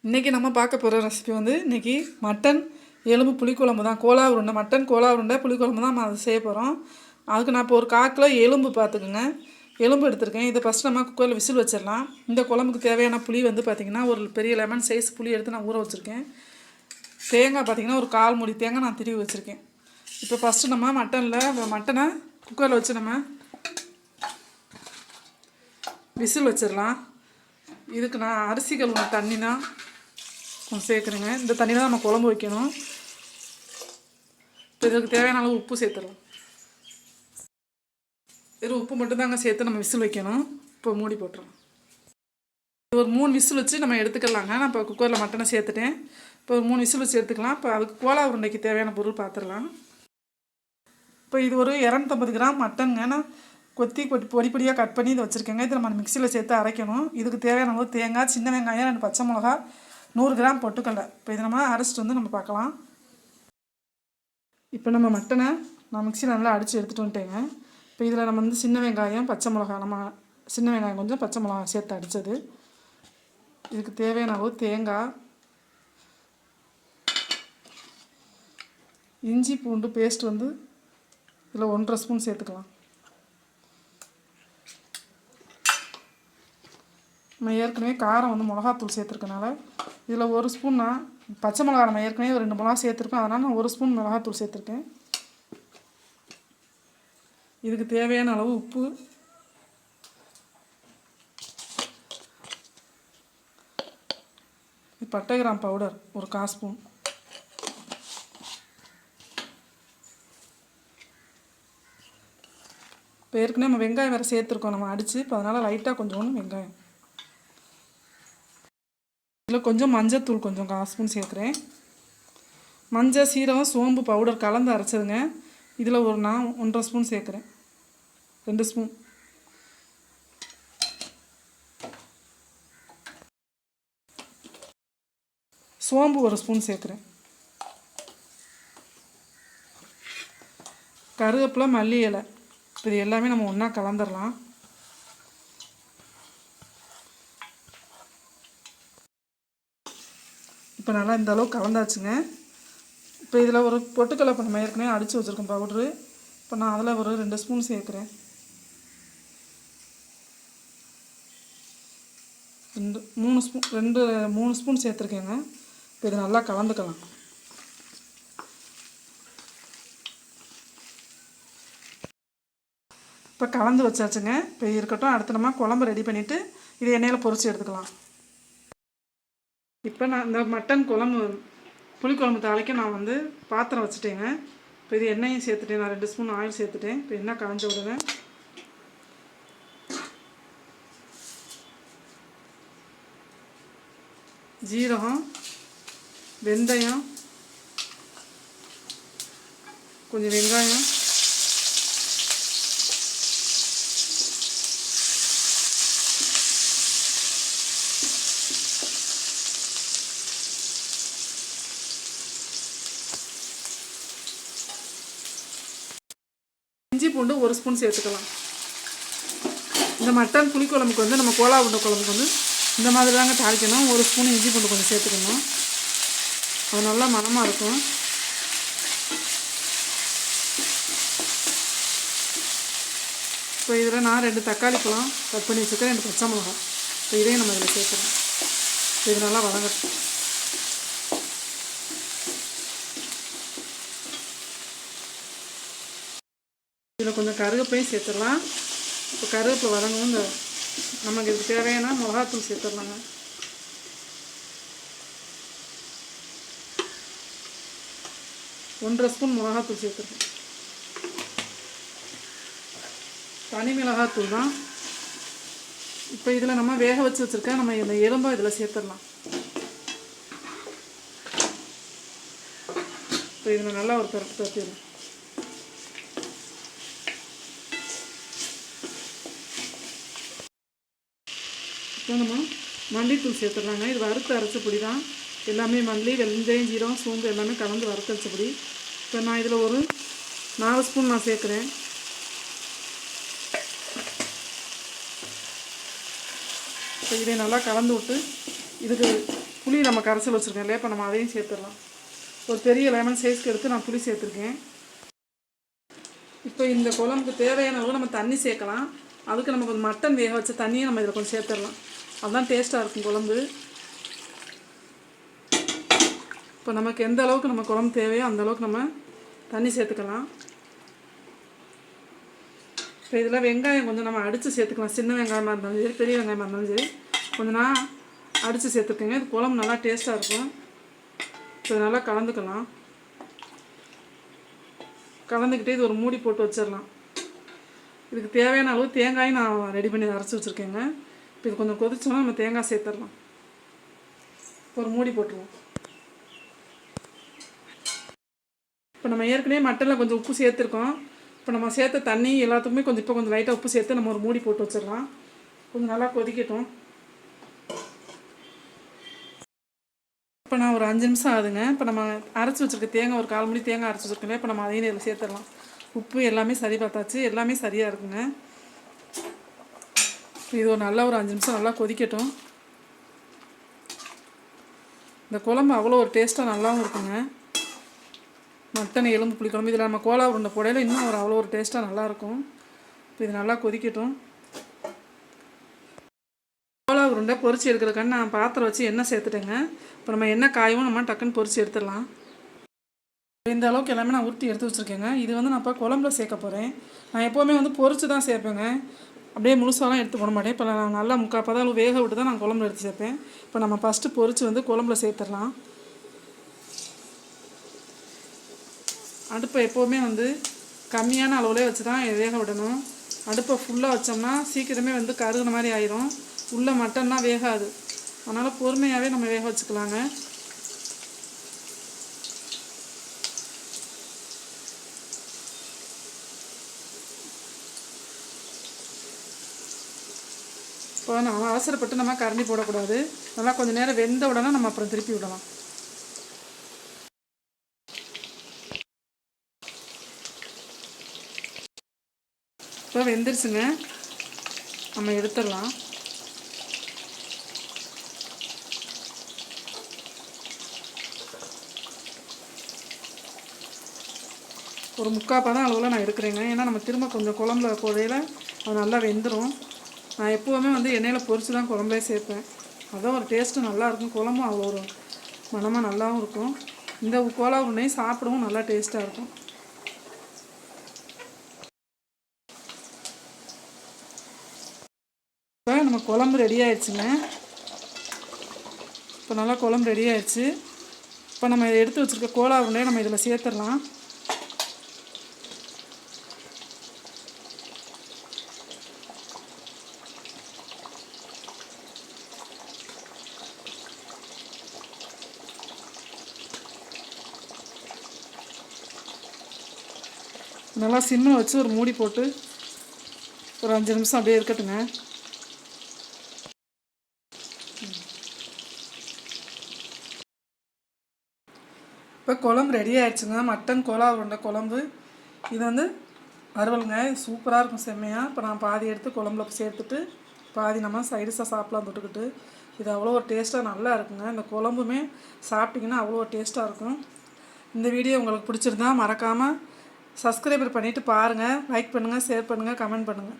இன்றைக்கி நம்ம பார்க்க போகிற ரெசிபி வந்து இன்றைக்கி மட்டன் எலும்பு புளிக்குழம்பு தான். கோலா உருண்டை, மட்டன் கோலா உருண்டை புளிக்குழம்பு தான் நம்ம அதை செய்ய போகிறோம். அதுக்கு நான் இப்போ ஒரு 1/4 கிலோ எலும்பு பார்த்துக்குங்க, எலும்பு எடுத்துருக்கேன். இதை ஃபஸ்ட் நம்ம குக்கரில் விசில் வச்சிடலாம். இந்த குழம்புக்கு தேவையான புளி வந்து பார்த்திங்கன்னா ஒரு பெரிய லெமன் சைஸ் புளி எடுத்து நான் ஊற வச்சுருக்கேன். தேங்காய் பார்த்திங்கன்னா ஒரு 1/4 மூடி தேங்காய் நான் திருவி வச்சுருக்கேன். இப்போ ஃபஸ்ட்டு நம்ம மட்டனை குக்கரில் வச்சு நம்ம விசில் வச்சிடலாம். இதுக்கு நான் அரிசி கழுவுன தண்ணி தான் கொஞ்சம் சேர்க்குறேங்க. இந்த தண்ணி தான் நம்ம குழம்பு வைக்கணும். இப்போ இதுக்கு தேவையான அளவு உப்பு சேர்த்துடலாம். வெறும் உப்பு மட்டும்தாங்க சேர்த்து நம்ம விசில் வைக்கணும். இப்போ மூடி போட்டுறோம். ஒரு 3 விசில் வச்சு நம்ம எடுத்துக்கலாங்க. நான் இப்போ குக்கரில் மட்டனை சேர்த்துட்டேன். இப்போ ஒரு 3 விசில் வச்சு எடுத்துக்கலாம். இப்போ அதுக்கு கோலா உருண்டைக்கு தேவையான பொருள் பார்த்துடலாம். இப்போ இது ஒரு 250 கிராம் மட்டனுங்க. நான் பொடி பொடியாக கட் பண்ணி இதை வச்சுருக்கேங்க. இதை நம்ம மிக்சியில் சேர்த்து அரைக்கணும். இதுக்கு தேவையான அளவு தேங்காய், சின்ன வெங்காயம், 2 பச்சை மிளகா, 100 கிராம் பொட்டுக்கடலை. இப்போ இதை நம்ம அரைச்சிட்டு வந்து நம்ம பார்க்கலாம். இப்போ நம்ம மட்டனை நான் மிக்சியில் நல்லா அடித்து எடுத்துகிட்டு வந்துட்டேங்க. இப்போ இதில் நம்ம வந்து சின்ன வெங்காயம், பச்சை மிளகா, சின்ன வெங்காயம் கொஞ்சம் பச்சை மிளகா சேர்த்து அடித்தது. இதுக்கு தேவையான அளவு தேங்காய், இஞ்சி பூண்டு பேஸ்ட் வந்து இதில் 1.5 ஸ்பூன் சேர்த்துக்கலாம். நம்ம ஏற்கனவே காரம் வந்து மிளகாத்தூள் சேர்த்துருக்கனால இதில் 1 ஸ்பூன் நான் பச்சை மிளகா நம்ம ஏற்கனவே 2 மிளகா சேர்த்துருக்கோம். அதனால் நான் 1 ஸ்பூன் மிளகாத்தூள் சேர்த்துருக்கேன். இதுக்கு தேவையான அளவு உப்பு, பட்டை கிராம் பவுடர் ஒரு 1/4 ஸ்பூன், இப்போ ஏற்கனவே நம்ம வெங்காயம் வேறு சேர்த்துருக்கோம் நம்ம அடித்து. இப்போ அதனால் லைட்டாக கொஞ்சோண்டு வெங்காயம், இதில் கொஞ்சம் மஞ்சத்தூள் கொஞ்சம் 1/4 ஸ்பூன் சேர்க்குறேன். மஞ்சள், சீரகம், சோம்பு பவுடர் கலந்து அரைச்சதுங்க. இதில் நான் 1.5 ஸ்பூன் சேர்க்குறேன். 2 ஸ்பூன் சோம்பு 1 ஸ்பூன் சேர்க்குறேன். கருவேப்பிலை, மல்லி இலை, இது எல்லாமே நம்ம ஒன்றா கலந்துடலாம். இப்போ நல்லா இந்த அளவு கலந்தாச்சுங்க. இப்போ இதில் ஒரு பொட்டுக்கடலை நம்ம ஏற்கனவே அடித்து வச்சுருக்கோம் பவுட்ரு. இப்போ நான் அதில் ஒரு 2 ஸ்பூன் சேர்க்குறேன். 3 ஸ்பூன் சேர்த்துருக்கேங்க. இப்போ இதை நல்லா கலந்துக்கலாம். இப்போ கலந்து வச்சாச்சுங்க. இப்போ இருக்கட்டும். அடுத்து நம்ம குழம்பு ரெடி பண்ணிவிட்டு இதை எண்ணெயில் பொரித்து எடுத்துக்கலாம். இப்போ நான் இந்த மட்டன் குழம்பு புளிக்குழம்பு தாளிக்க நான் வந்து பாத்திரம் வச்சுட்டேங்க. இப்போ இது எண்ணெயும் சேர்த்துட்டேன். நான் 2 ஸ்பூன் ஆயில் சேர்த்துட்டேன். இப்போ எண்ணெய் காஞ்ச உடனே ஜீரகம், வெந்தயம், கொஞ்சம் வெங்காயம், இஞ்சி பூண்டு 1 ஸ்பூன் சேர்த்துக்கலாம். இந்த மட்டன் புளிக்குழம்புக்கு வந்து நம்ம கோலா உருண்டை குழம்புக்கு வந்து இந்த மாதிரி தாங்க தாளிக்கணும். 1 ஸ்பூன் இஞ்சி பூண்டு கொஞ்சம் சேர்த்துக்கணும். அது நல்லா மணமாக இருக்கும். இப்போ இதில் நான் 2 தக்காளி பழம் கட் பண்ணி வச்சுக்கிறேன், 2 பச்சை மிளகா. இப்போ இதையும் நம்ம இதில் சேர்த்துக்கலாம். இது நல்லா வதங்கட்டும். இதில் கொஞ்சம் கருவேப்பையும் சேர்த்துடலாம். இப்போ கருவேப்பிலை வதங்கவும் இந்த நமக்கு இதுக்கு தேவையான மிளகாத்தூள் சேர்த்துடலாங்க. ஒன்றரை ஸ்பூன் மிளகாத்தூள் சேர்த்துருக்கேன். தனி மிளகாத்தூள் தான். இப்போ இதில் நம்ம வேக வச்சு வச்சுருக்கேன் நம்ம இந்த எலும்பை இதில் சேர்த்துடலாம். இப்போ இதில் நல்லா ஒரு பரட்டிடலாம். இப்போ நம்ம மல்லித்தூள் சேர்த்துடலாங்க. இது வறுத்து அரைச்ச பொடி தான். எல்லாமே மல்லி, வெந்தயம், ஜீரகம், சோம்பு எல்லாமே கலந்து வறுத்து அரைச்ச பொடி. இப்போ நான் இதில் ஒரு 4 ஸ்பூன் நான் சேர்க்குறேன். இப்போ இதை நல்லா கலந்து விட்டு இதுக்கு புளி நம்ம கரைசல் வச்சுருக்கோம் இல்லையா, இப்போ நம்ம அதையும் சேர்த்துடலாம். ஒரு பெரிய லெமன் சைஸ்க்கு எடுத்து நான் புளி சேர்த்துருக்கேன். இப்போ இந்த குழம்புக்கு தேவையான அளவு நம்ம தண்ணி சேர்க்கலாம். அதுக்கு நம்ம கொஞ்சம் மட்டன் வேக வச்ச தண்ணியை நம்ம இதில் கொஞ்சம் சேர்த்துடலாம். அதுதான் டேஸ்ட்டாக இருக்கும் குழம்பு. இப்போ நமக்கு எந்த அளவுக்கு நம்ம குழம்பு தேவையோ அந்த அளவுக்கு நம்ம தண்ணி சேர்த்துக்கலாம். இப்போ இதில் வெங்காயம் கொஞ்சம் நம்ம அடித்து சேர்த்துக்கலாம். சின்ன வெங்காயமாக இருந்தாலும் சரி, பெரிய வெங்காயமாக இருந்தாலும் சரி, கொஞ்சம் நான் அடித்து சேர்த்துக்கோங்க. இது குழம்பு நல்லா டேஸ்ட்டாக இருக்கும். இப்போ நல்லா கலந்துக்கலாம். கலந்துக்கிட்டே இது ஒரு மூடி போட்டு வச்சிடலாம். இதுக்கு தேவையான அளவு தேங்காயும் நான் ரெடி பண்ணி அரைச்சி வச்சுருக்கேங்க. இப்போ இது கொஞ்சம் கொதிச்சோன்னா நம்ம தேங்காய் சேர்த்துடலாம். ஒரு மூடி போட்டுருவோம். இப்போ நம்ம ஏற்கனவே மட்டனில் கொஞ்சம் உப்பு சேர்த்துருக்கோம். இப்போ நம்ம சேர்த்த தண்ணி எல்லாத்துக்குமே கொஞ்சம் லைட்டாக உப்பு சேர்த்து நம்ம ஒரு மூடி போட்டு வச்சிடலாம். கொஞ்சம் நல்லா கொதிக்கட்டும். இப்போ நான் ஒரு 5 நிமிஷம் ஆகுதுங்க. இப்போ நம்ம அரைச்சி வச்சுருக்க தேங்காய் ஒரு 1/4 மூடி தேங்காய் அரைச்சி வச்சுருக்கேன். இப்போ நம்ம அதையும் இதில் சேர்த்துடலாம். உப்பு எல்லாமே சரி பார்த்தாச்சு, எல்லாமே சரியாக இருக்குங்க. இது ஒரு நல்லா ஒரு 5 நிமிஷம் நல்லா கொதிக்கட்டும். இந்த குழம்பு அவ்வளோ ஒரு டேஸ்ட்டாக நல்லாவும் இருக்குங்க. மட்டன் எலும்பு புளி குழம்பு இதில் நம்ம கோலா உருண்டை போடையில் இன்னும் ஒரு அவ்வளோ ஒரு டேஸ்ட்டாக நல்லாயிருக்கும். இப்போ இது நல்லா கொதிக்கட்டும். கோலா உருண்டை பொரிச்சு எடுக்கிறதுக்கான நான் பாத்திரம் வச்சு எண்ணெய் சேர்த்துட்டேங்க. இப்போ நம்ம எண்ணெய் காயவும் நம்ம டக்குன்னு பொரிச்சு எடுத்துடலாம். இந்த அளவுக்கு எல்லாமே நான் உருட்டி எடுத்து வச்சுருக்கேங்க. இது வந்து நான் இப்போ குழம்புல சேர்க்க போகிறேன். நான் எப்போவுமே பொரிச்சு தான் சேர்ப்பேங்க, அப்படியே முழுசாலாம் எடுத்து போட மாட்டேன். இப்போ நான் நல்லா 3/4 பதம் வேக விட்டு தான் நான் குழம்புல எடுத்து சேர்ப்பேன். இப்போ நம்ம ஃபஸ்ட்டு பொரிச்சு குழம்புல சேர்த்துடலாம். அடுப்பை எப்போவுமே கம்மியான அளவுலேயே வச்சு தான் வேக விடணும். அடுப்பை ஃபுல்லாக வச்சோம்னா சீக்கிரமே கருகுன மாதிரி ஆயிரும். உள்ளே மட்டன்னா வேகாது. அதனால் பொறுமையாகவே நம்ம வேக வச்சுக்கலாங்க. இப்போ நம்ம அவசரப்பட்டு நம்ம கரண்டி போடக்கூடாது. நல்லா கொஞ்சம் நேரம் வெந்த உடனே நம்ம அப்புறம் திருப்பி விடலாம். இப்போ வெந்துருச்சுங்க, நம்ம எடுத்துடலாம். ஒரு 3/4 பதம் அளவில் நான் எடுக்கிறேங்க. ஏன்னா நம்ம திரும்ப கொஞ்சம் குழம்புல போடையில் அது நல்லா வெந்துடும். நான் எப்போவுமே எண்ணெயில் பொரித்து தான் குழம்புலே சேர்ப்பேன். அதான் ஒரு டேஸ்ட்டு நல்லாயிருக்கும். குழம்பும் அவ்வளோ ஒரு மனமாக நல்லாவும் இருக்கும். இந்த கோலா உருண்டையும் சாப்பிடவும் நல்லா டேஸ்ட்டாக இருக்கும். இப்போ நம்ம குழம்பு ரெடி ஆயிடுச்சுங்க. இப்போ நல்லா குழம்பு ரெடி ஆயிடுச்சு. இப்போ நம்ம இதை எடுத்து வச்சுருக்க கோலா உருண்டையை நம்ம இதில் சேர்த்துடலாம். நல்லா சிம்மில் வச்சு ஒரு மூடி போட்டு ஒரு 5 நிமிஷம் அப்படியே இருக்கட்டுங்க. இப்போ குழம்பு ரெடி ஆகிடுச்சுங்க. மட்டன் கோலா உருண்டை குழம்பு. இது வறுவலுங்க. சூப்பராக இருக்கும், செம்மையாக. இப்போ நான் பாதி எடுத்து குழம்புல சேர்த்துட்டு பாதி நம்ம சைடிஷாக சாப்பிட்லாம் தொட்டுக்கிட்டு. இது அவ்வளோ ஒரு டேஸ்ட்டாக நல்லா இருக்குங்க. இந்த குழம்புமே சாப்பிட்டிங்கன்னா அவ்வளோ ஒரு டேஸ்ட்டாக இருக்கும். இந்த வீடியோ உங்களுக்கு பிடிச்சிருந்தா மறக்காமல் சப்ஸ்கிரைபர் பண்ணிவிட்டு பாருங்கள். லைக் பண்ணுங்கள், ஷேர் பண்ணுங்கள், கமெண்ட் பண்ணுங்கள்.